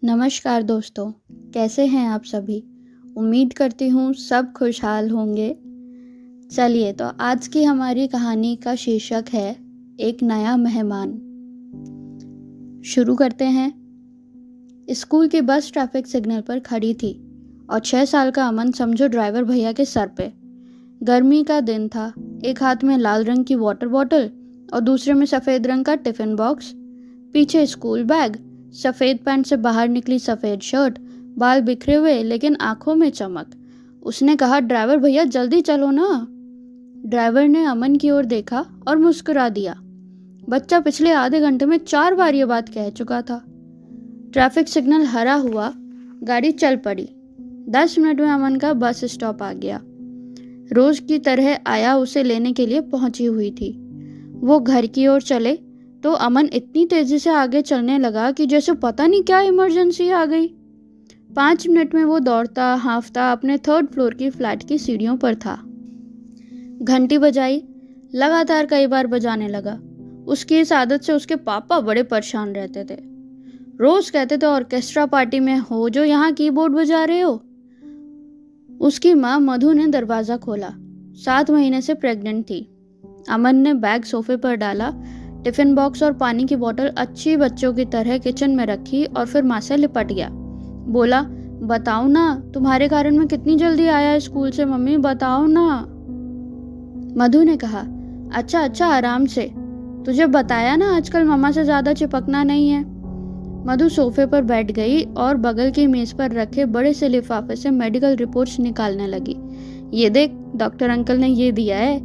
नमस्कार दोस्तों, कैसे हैं आप सभी? उम्मीद करती हूँ सब खुशहाल होंगे। चलिए तो आज की हमारी कहानी का शीर्षक है एक नया मेहमान। शुरू करते हैं। स्कूल की बस ट्रैफिक सिग्नल पर खड़ी थी और 6 साल का अमन समझो ड्राइवर भैया के सर पे। गर्मी का दिन था, एक हाथ में लाल रंग की वाटर बॉटल और दूसरे में सफ़ेद रंग का टिफ़िन बॉक्स, पीछे स्कूल बैग, सफ़ेद पैंट से बाहर निकली सफ़ेद शर्ट, बाल बिखरे हुए लेकिन आंखों में चमक। उसने कहा, ड्राइवर भैया जल्दी चलो ना। ड्राइवर ने अमन की ओर देखा और मुस्कुरा दिया। बच्चा पिछले आधे घंटे में 4 बार ये बात कह चुका था। ट्रैफिक सिग्नल हरा हुआ, गाड़ी चल पड़ी। 10 मिनट में अमन का बस स्टॉप आ गया। रोज की तरह आया उसे लेने के लिए पहुंची हुई थी। वो घर की ओर चले तो अमन इतनी तेजी से आगे चलने लगा कि जैसे पता नहीं क्या इमरजेंसी आ गई। 5 मिनट में वो दौड़ता हांफता अपने 3rd फ्लोर की फ्लैट की सीढ़ियों पर था। घंटी बजाई, लगातार कई बार बजाने लगा। उसकी इस आदत से उसके पापा बड़े परेशान रहते थे। रोज कहते थे, ऑर्केस्ट्रा पार्टी में हो जो यहाँ कीबोर्ड बजा रहे हो। उसकी माँ मधु ने दरवाजा खोला। 7 महीने से प्रेग्नेंट थी। अमन ने बैग सोफे पर डाला, टिफिन बॉक्स और पानी की बोतल अच्छी बच्चों की तरह किचन में रखी और फिर माँ से लिपट गया। बोला, बताओ ना, तुम्हारे कारण मैं कितनी जल्दी आया स्कूल से, मम्मी बताओ ना। मधु ने कहा, अच्छा आराम से, तुझे बताया ना आजकल मम्मा से ज्यादा चिपकना नहीं है। मधु सोफे पर बैठ गई और बगल की मेज पर रखे बड़े से लिफाफे से मेडिकल रिपोर्ट्स निकालने लगी। ये देख, डॉक्टर अंकल ने ये दिया है,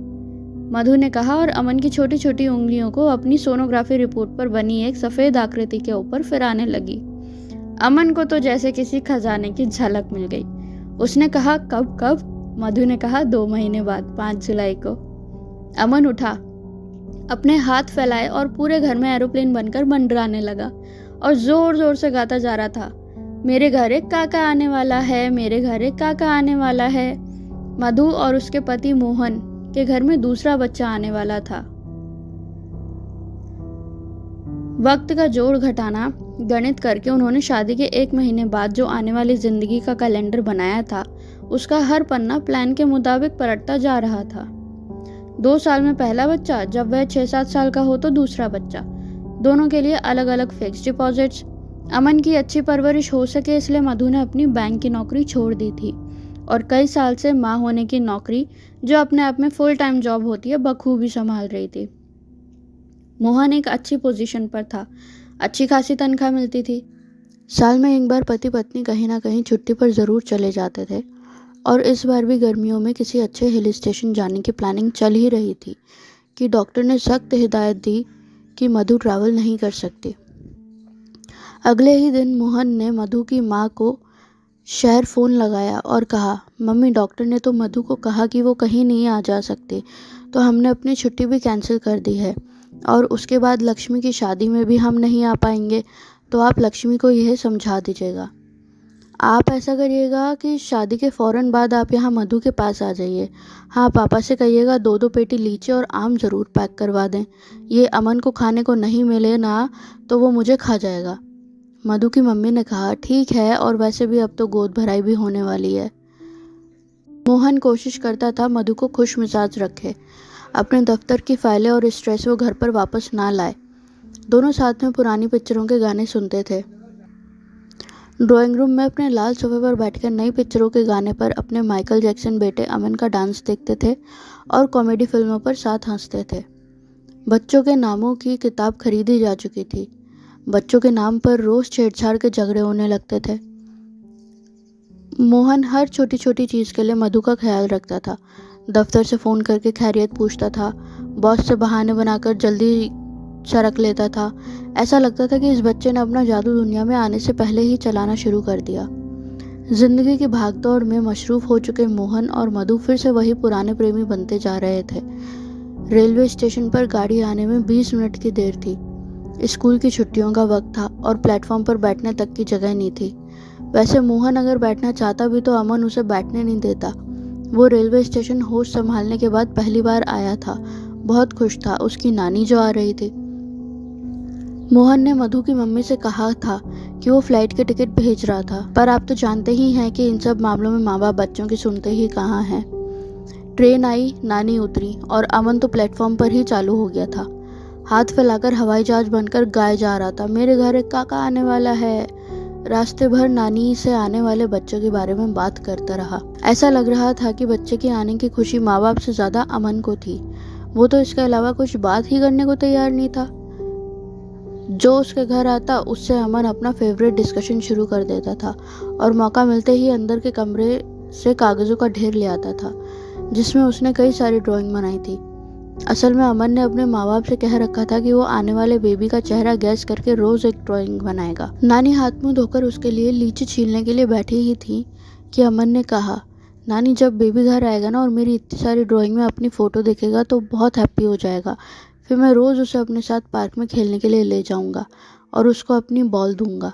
मधु ने कहा और अमन की छोटी छोटी उंगलियों को अपनी सोनोग्राफी रिपोर्ट पर बनी एक सफेद आकृति के ऊपर फिराने लगी। अमन को तो जैसे किसी खजाने की झलक मिल गई। उसने कहा, कब? मधु ने कहा, 2 महीने बाद, 5 जुलाई को। अमन उठा, अपने हाथ फैलाए और पूरे घर में एरोप्लेन बनकर मंडराने लगा और जोर जोर से गाता जा रहा था, मेरे घर एक काका आने वाला है, मेरे घर एक काका आने वाला है। मधु और उसके पति मोहन के घर में दूसरा बच्चा आने वाला था। वक्त का जोड़ घटाना गणित करके उन्होंने शादी के 1 महीने बाद जो आने वाली जिंदगी का कैलेंडर बनाया था, उसका हर पन्ना प्लान के मुताबिक पलटता जा रहा था। 2 साल में पहला बच्चा, जब वह 6-7 साल का हो तो दूसरा बच्चा। दोनों के लिए अलग अलग फिक्स डिपॉजिट्स। अमन की अच्छी परवरिश हो सके इसलिए मधु ने अपनी बैंक की नौकरी छोड़ दी थी और कई साल से माँ होने की नौकरी, जो अपने आप में फुल टाइम जॉब होती है, बखूबी संभाल रही थी। मोहन एक अच्छी पोजीशन पर था, अच्छी खासी तनख्वाह मिलती थी। साल में एक बार पति पत्नी कहीं ना कहीं छुट्टी पर ज़रूर चले जाते थे और इस बार भी गर्मियों में किसी अच्छे हिल स्टेशन जाने की प्लानिंग चल ही रही थी कि डॉक्टर ने सख्त हिदायत दी कि मधु ट्रैवल नहीं कर सकती। अगले ही दिन मोहन ने मधु की माँ को शहर फ़ोन लगाया और कहा, मम्मी, डॉक्टर ने तो मधु को कहा कि वो कहीं नहीं आ जा सकते, तो हमने अपनी छुट्टी भी कैंसिल कर दी है और उसके बाद लक्ष्मी की शादी में भी हम नहीं आ पाएंगे, तो आप लक्ष्मी को यह समझा दीजिएगा। आप ऐसा करिएगा कि शादी के फ़ौरन बाद आप यहाँ मधु के पास आ जाइए। हाँ, पापा से कहिएगा 2-2 पेटी लीची और आम ज़रूर पैक करवा दें। ये अमन को खाने को नहीं मिले ना तो वो मुझे खा जाएगा। मधु की मम्मी ने कहा, ठीक है, और वैसे भी अब तो गोद भराई भी होने वाली है। मोहन कोशिश करता था मधु को खुश मिजाज रखे, अपने दफ्तर की फाइलें और स्ट्रेस वो घर पर वापस ना लाए। दोनों साथ में पुरानी पिक्चरों के गाने सुनते थे। ड्राइंग रूम में अपने लाल सोफे पर बैठकर नई पिक्चरों के गाने पर अपने माइकल जैक्सन बेटे अमन का डांस देखते थे और कॉमेडी फिल्मों पर साथ हंसते थे। बच्चों के नामों की किताब खरीदी जा चुकी थी। बच्चों के नाम पर रोज छेड़छाड़ के झगड़े होने लगते थे। मोहन हर छोटी छोटी चीज़ के लिए मधु का ख्याल रखता था। दफ्तर से फ़ोन करके खैरियत पूछता था, बॉस से बहाने बनाकर जल्दी सरक लेता था। ऐसा लगता था कि इस बच्चे ने अपना जादू दुनिया में आने से पहले ही चलाना शुरू कर दिया। जिंदगी की भागदौड़ में मशरूफ हो चुके मोहन और मधु फिर से वही पुराने प्रेमी बनते जा रहे थे। रेलवे स्टेशन पर गाड़ी आने में 20 मिनट की देर थी। स्कूल की छुट्टियों का वक्त था और प्लेटफॉर्म पर बैठने तक की जगह नहीं थी। वैसे मोहन अगर बैठना चाहता भी तो अमन उसे बैठने नहीं देता। वो रेलवे स्टेशन होश संभालने के बाद पहली बार आया था। बहुत खुश था। उसकी नानी जो आ रही थी। मोहन ने मधु की मम्मी से कहा था कि वो फ्लाइट के टिकट भेज रहा था, पर आप तो जानते ही हैं कि इन सब मामलों में माँ बाप बच्चों की सुनते ही कहाँ हैं। ट्रेन आई, नानी उतरी और अमन तो प्लेटफॉर्म पर ही चालू हो गया था। हाथ फैलाकर हवाई जहाज बनकर गाए जा रहा था, मेरे घर एक काका आने वाला है। रास्ते भर नानी से आने वाले बच्चों के बारे में बात करता रहा। ऐसा लग रहा था कि बच्चे के आने की खुशी माँ बाप से ज्यादा अमन को थी। वो तो इसके अलावा कुछ बात ही करने को तैयार नहीं था। जो उसके घर आता उससे अमन अपना फेवरेट डिस्कशन शुरू कर देता था और मौका मिलते ही अंदर के कमरे से कागजों का ढेर ले आता था जिसमें उसने कई सारी ड्राइंग बनाई थी। असल में अमन ने अपने माँ बाप से कह रखा था कि वो आने वाले बेबी का चेहरा गैस करके रोज एक ड्राइंग बनाएगा। नानी हाथ मुंह धोकर उसके लिए लीची छीलने के लिए बैठी ही थी कि अमन ने कहा, नानी जब बेबी घर आएगा ना और मेरी इतनी सारी ड्राइंग में अपनी फ़ोटो देखेगा तो बहुत हैप्पी हो जाएगा। फिर मैं रोज़ उसे अपने साथ पार्क में खेलने के लिए ले जाऊंगा और उसको अपनी बॉल दूंगा।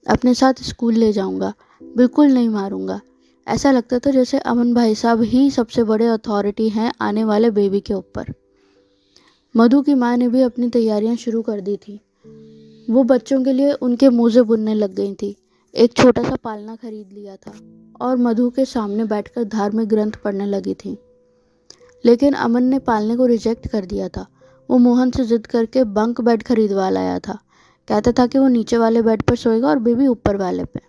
अपने साथ स्कूल ले जाऊंगा, बिल्कुल नहीं मारूंगा। ऐसा लगता था जैसे अमन भाई साहब ही सबसे बड़े अथॉरिटी हैं आने वाले बेबी के ऊपर। मधु की माँ ने भी अपनी तैयारियां शुरू कर दी थी। वो बच्चों के लिए उनके मोजे बुनने लग गई थी। एक छोटा सा पालना खरीद लिया था और मधु के सामने बैठकर धार्मिक ग्रंथ पढ़ने लगी थी। लेकिन अमन ने पालने को रिजेक्ट कर दिया था। वो मोहन से जिद करके बंक बेड खरीदवा लाया था। कहता था कि वो नीचे वाले बेड पर सोएगा और बेबी ऊपर वाले पे।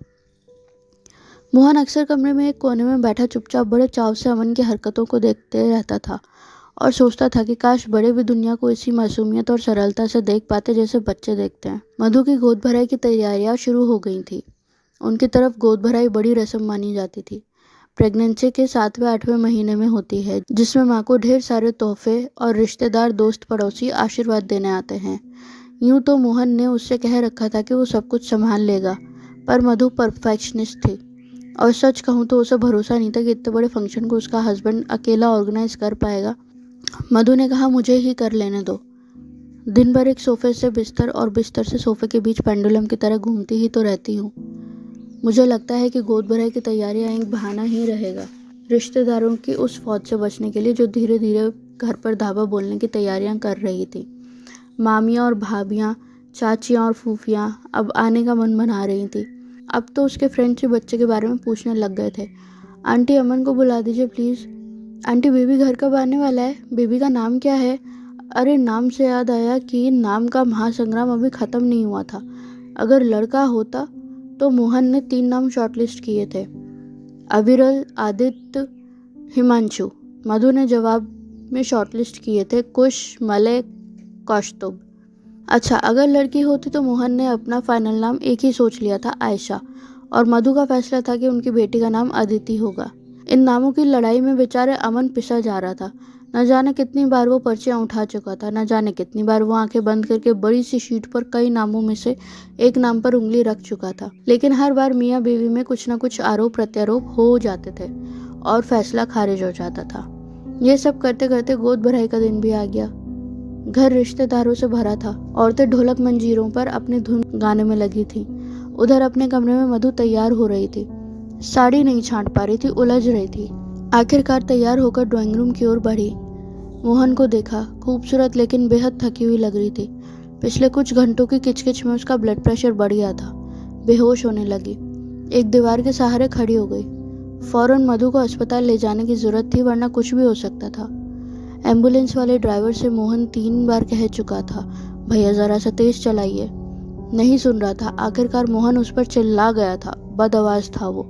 मोहन अक्सर कमरे में एक कोने में बैठा चुपचाप बड़े चाव से अमन की हरकतों को देखते रहता था और सोचता था कि काश बड़े भी दुनिया को इसी मासूमियत और सरलता से देख पाते जैसे बच्चे देखते हैं। मधु की गोद भराई की तैयारियां शुरू हो गई थी। उनकी तरफ गोद भराई बड़ी रस्म मानी जाती थी। प्रेगनेंसी के 7वें-8वें महीने में होती है, जिसमें माँ को ढेर सारे तोहफे और रिश्तेदार दोस्त पड़ोसी आशीर्वाद देने आते हैं। यूं तो मोहन ने उससे कह रखा था कि वो सब कुछ संभाल लेगा, पर मधु परफेक्शनिस्ट थी और सच कहूँ तो उसे भरोसा नहीं था कि इतने बड़े फंक्शन को उसका हस्बैंड अकेला ऑर्गेनाइज कर पाएगा। मधु ने कहा, मुझे ही कर लेने दो। दिन भर एक सोफे से बिस्तर और बिस्तर से सोफे के बीच पेंडुलम की तरह घूमती ही तो रहती हूँ। मुझे लगता है कि गोद भराई की तैयारियां एक बहाना ही रहेगा रिश्तेदारों की उस फौज से बचने के लिए जो धीरे धीरे घर पर धाबा बोलने की तैयारियां कर रही थी। मामियाँ और भाभियाँ, चाचियाँ और फूफियाँ अब आने का मन बना रही थी। अब तो उसके फ्रेंड्स भी बच्चे के बारे में पूछने लग गए थे। आंटी अमन को बुला दीजिए प्लीज़। आंटी बेबी घर कब आने वाला है? बेबी का नाम क्या है? अरे नाम से याद आया कि नाम का महासंग्राम अभी ख़त्म नहीं हुआ था। अगर लड़का होता तो मोहन ने 3 नाम शॉर्टलिस्ट किए थे, अविरल, आदित्य, हिमांशु। मधु ने जवाब में शॉर्टलिस्ट किए थे कुश, मलय, कौस्तुभ। अच्छा, अगर लड़की होती तो मोहन ने अपना फाइनल नाम एक ही सोच लिया था, आयशा, और मधु का फैसला था कि उनकी बेटी का नाम अदिति होगा। इन नामों की लड़ाई में बेचारे अमन पिसा जा रहा था। न जाने कितनी बार वो पर्चियां उठा चुका था, न जाने कितनी बार वो आंखें बंद करके बड़ी सी शीट पर कई नामों में से एक नाम पर उंगली रख चुका था। लेकिन हर बार मियाँ बीवी में कुछ न कुछ आरोप प्रत्यारोप हो जाते थे और फैसला खारिज हो जाता था। ये सब करते करते गोद भराई का दिन भी आ गया। घर रिश्तेदारों से भरा था। औरतें ढोलक मंजीरों पर अपनी धुन गाने में लगी थी। उधर अपने कमरे में मधु तैयार हो रही थी। साड़ी नहीं छांट पा रही थी, उलझ रही थी। आखिरकार तैयार होकर ड्राइंग रूम की ओर बढ़ी। मोहन को देखा, खूबसूरत लेकिन बेहद थकी हुई लग रही थी। पिछले कुछ घंटों की किचकिच में उसका ब्लड प्रेशर बढ़ गया था। बेहोश होने लगी। एक दीवार के सहारे खड़ी हो गई। फौरन मधु को अस्पताल ले जाने की जरूरत थी, वरना कुछ भी हो सकता था। एम्बुलेंस वाले ड्राइवर से मोहन 3 बार कह चुका था, भैया जरा सा तेज चलाइए। नहीं सुन रहा था। आखिरकार मोहन उस पर चिल्ला गया था। बदआवाज था वो।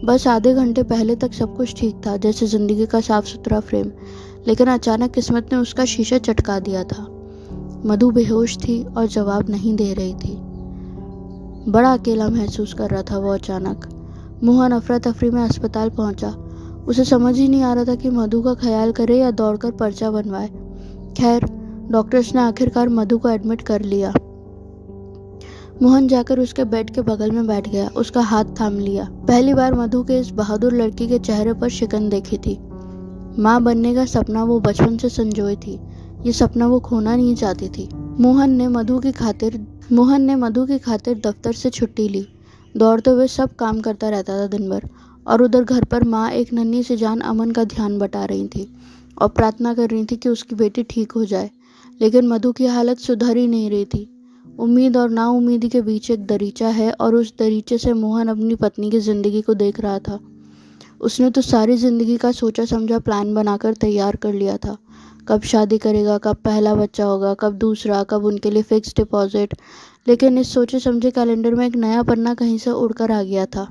बस आधे घंटे पहले तक सब कुछ ठीक था, जैसे जिंदगी का साफ सुथरा फ्रेम। लेकिन अचानक किस्मत ने उसका शीशा चटका दिया था। मधु बेहोश थी और जवाब नहीं दे रही थी। बड़ा अकेला महसूस कर रहा था वो अचानक। मोहन अफरा तफरी में अस्पताल पहुंचा। उसे समझ ही नहीं आ रहा था कि मधु का ख्याल करे या दौड़कर पर्चा बनवाए। खैर, डॉक्टर्स ने आखिरकार मधु को एडमिट कर लिया। मोहन जाकर उसके बेड के बगल में बैठ गया, उसका हाथ थाम लिया। पहली बार मधु के इस बहादुर लड़की के चेहरे पर शिकन देखी थी। माँ बनने का सपना वो बचपन से संजोई थी। ये सपना वो खोना नहीं चाहती थी। मोहन ने मधु की खातिर दफ्तर से छुट्टी ली। दौड़ते हुए सब काम करता रहता था दिन भर, और उधर घर पर माँ एक नन्ही सी जान अमन का ध्यान बटा रही थी और प्रार्थना कर रही थी कि उसकी बेटी ठीक हो जाए। लेकिन मधु की हालत सुधर ही नहीं रही थी। उम्मीद और नाउम्मीदी के बीच एक दरीचा है और उस दरीचे से मोहन अपनी पत्नी की ज़िंदगी को देख रहा था। उसने तो सारी ज़िंदगी का सोचा समझा प्लान बनाकर तैयार कर लिया था। कब शादी करेगा, कब पहला बच्चा होगा, कब दूसरा, कब उनके लिए फिक्स डिपॉजिट। लेकिन इस सोचे समझे कैलेंडर में एक नया पन्ना कहीं से उड़कर आ गया था।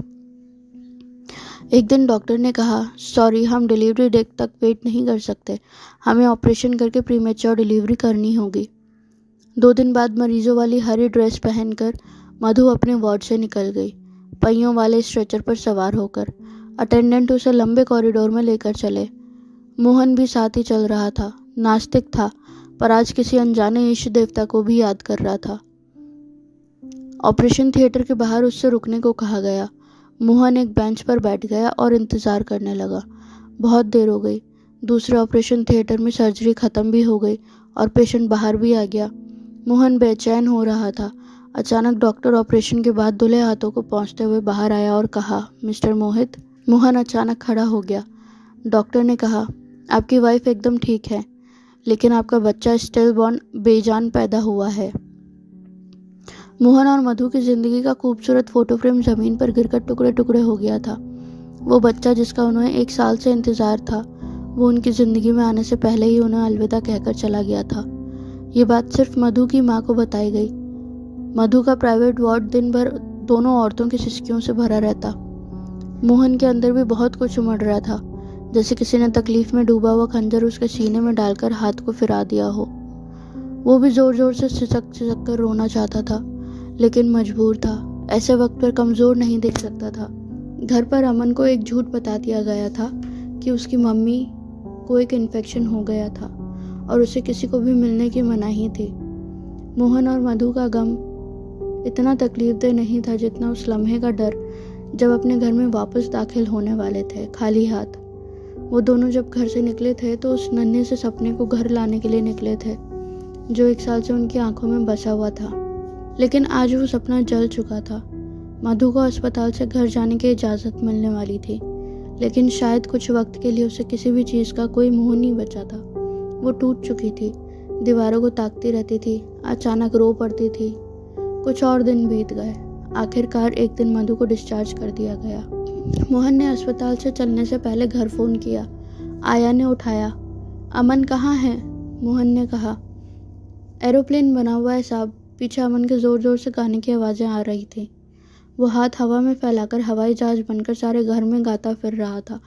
एक दिन डॉक्टर ने कहा, सॉरी, हम डिलीवरी डेट तक वेट नहीं कर सकते, हमें ऑपरेशन करके प्रीमेच्योर डिलीवरी करनी होगी। 2 दिन बाद मरीजों वाली हरी ड्रेस पहनकर मधु अपने वार्ड से निकल गई, पहियों वाले स्ट्रेचर पर सवार होकर। अटेंडेंट उसे लंबे कॉरिडोर में लेकर चले। मोहन भी साथ ही चल रहा था। नास्तिक था, पर आज किसी अनजाने इष्ट देवता को भी याद कर रहा था। ऑपरेशन थिएटर के बाहर उससे रुकने को कहा गया। मोहन एक बेंच पर बैठ गया और इंतज़ार करने लगा। बहुत देर हो गई। दूसरे ऑपरेशन थिएटर में सर्जरी ख़त्म भी हो गई और पेशेंट बाहर भी आ गया। मोहन बेचैन हो रहा था। अचानक डॉक्टर ऑपरेशन के बाद धुले हाथों को पोंछते हुए बाहर आया और कहा, मिस्टर मोहित। मोहन अचानक खड़ा हो गया। डॉक्टर ने कहा, आपकी वाइफ एकदम ठीक है, लेकिन आपका बच्चा स्टिल बॉर्न बेजान पैदा हुआ है। मोहन और मधु की ज़िंदगी का खूबसूरत फोटो फ्रेम ज़मीन पर गिरकर टुकड़े टुकड़े हो गया था। वो बच्चा जिसका उन्हें 1 साल से इंतज़ार था, वो उनकी ज़िंदगी में आने से पहले ही उन्हें अलविदा कहकर चला गया था। ये बात सिर्फ मधु की माँ को बताई गई। मधु का प्राइवेट वार्ड दिन भर दोनों औरतों की सिसकियों से भरा रहता। मोहन के अंदर भी बहुत कुछ उमड़ रहा था, जैसे किसी ने तकलीफ में डूबा हुआ खंजर उसके सीने में डालकर हाथ को फिरा दिया हो। वो भी जोर जोर से सिसक सिसक कर रोना चाहता था, लेकिन मजबूर था। ऐसे वक्त पर कमज़ोर नहीं दिख सकता था। घर पर अमन को एक झूठ बता दिया गया था कि उसकी मम्मी को एक इन्फेक्शन हो गया था और उसे किसी को भी मिलने की मनाही थी। मोहन और मधु का गम इतना तकलीफदेह नहीं था जितना उस लम्हे का डर जब अपने घर में वापस दाखिल होने वाले थे खाली हाथ। वो दोनों जब घर से निकले थे तो उस नन्हे से सपने को घर लाने के लिए निकले थे, जो 1 साल से उनकी आंखों में बसा हुआ था। लेकिन आज वो सपना जल चुका था। मधु को अस्पताल से घर जाने की इजाज़त मिलने वाली थी, लेकिन शायद कुछ वक्त के लिए उसे किसी भी चीज़ का कोई मोह नहीं बचा था। वो टूट चुकी थी, दीवारों को ताकती रहती थी, अचानक रो पड़ती थी। कुछ और दिन बीत गए। आखिरकार एक दिन मधु को डिस्चार्ज कर दिया गया। मोहन ने अस्पताल से चलने से पहले घर फ़ोन किया। आया ने उठाया। अमन कहाँ है? मोहन ने कहा, एरोप्लेन बना हुआ है साहब। पीछे अमन के ज़ोर ज़ोर से गाने की आवाज़ें आ रही थी। वो हाथ हवा में फैलाकर हवाई जहाज़ बनकर सारे घर में गाता फिर रहा था,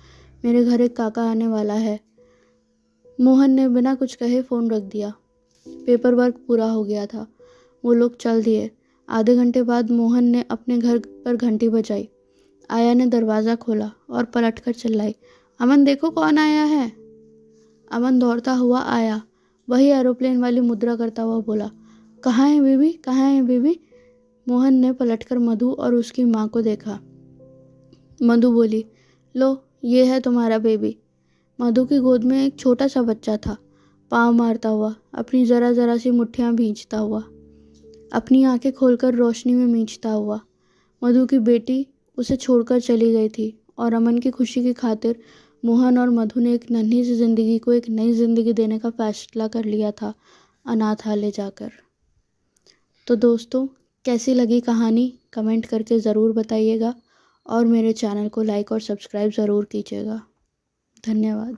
मेरे घर एक काका आने वाला है। मोहन ने बिना कुछ कहे फ़ोन रख दिया। पेपर वर्क पूरा हो गया था। वो लोग चल दिए। आधे घंटे बाद मोहन ने अपने घर पर घंटी बजाई। आया ने दरवाज़ा खोला और पलटकर चिल्लाई, अमन देखो कौन आया है। अमन दौड़ता हुआ आया। वही एरोप्लेन वाली मुद्रा करता हुआ बोला, कहाँ है बेबी, कहाँ है बेबी। मोहन ने पलटकर मधु और उसकी माँ को देखा। मधु बोली, लो ये है तुम्हारा बेबी। मधु की गोद में एक छोटा सा बच्चा था, पाँव मारता हुआ, अपनी ज़रा ज़रा सी मुट्ठियाँ भींचता हुआ, अपनी आंखें खोलकर रोशनी में मींचता हुआ। मधु की बेटी उसे छोड़कर चली गई थी और अमन की खुशी की खातिर मोहन और मधु ने एक नन्ही सी ज़िंदगी को एक नई ज़िंदगी देने का फैसला कर लिया था, अनाथालय जाकर। तो दोस्तों, कैसी लगी कहानी कमेंट करके ज़रूर बताइएगा और मेरे चैनल को लाइक और सब्सक्राइब ज़रूर कीजिएगा। धन्यवाद।